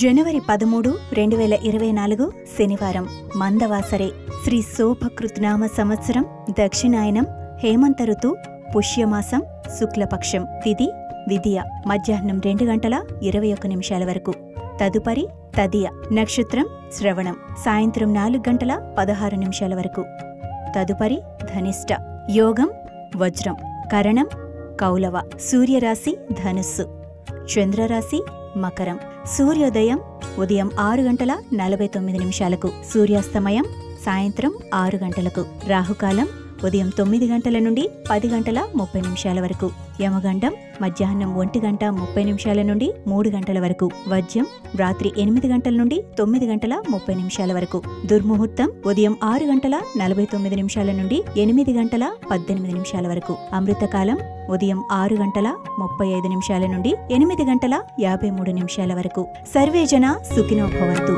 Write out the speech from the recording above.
జనవరి 13, 2024 శనివారం మందవాసరే. శ్రీ శోభకృత్నామ సంవత్సరం దక్షిణాయనం హేమంత ఋతు పుష్యమాసం శుక్లపక్షం. తిథి విదియ మధ్యాహ్నం 2:21 వరకు. తదుపరి తదియ. నక్షత్రం శ్రవణం. సాయంత్రం 4:16 వరకు. తదుపరి ధనిష్ట. యోగం వజ్రం. కరణం కౌలవ. సూర్యరాశి ధనుస్సు. చంద్రరాశి మకరం. సూర్యోదయం ఉదయం 6:49. సూర్యాస్తమయం సాయంత్రం 6 గంటలకు. రాహుకాలం ఉదయం 9 గంటల నుండి 10:30 వరకు. యమగండం మధ్యాహ్నం 1:30 నుండి 3 గంటల వరకు. వజ్యం రాత్రి 8 గంటల నుండి 9:30 వరకు. దుర్ముహూర్తం ఉదయం 6:49 నుండి 8:18 వరకు. అమృతకాలం ఉదయం 6:35 నుండి 8:53 వరకు. సర్వేజన సుఖినో భవంతు.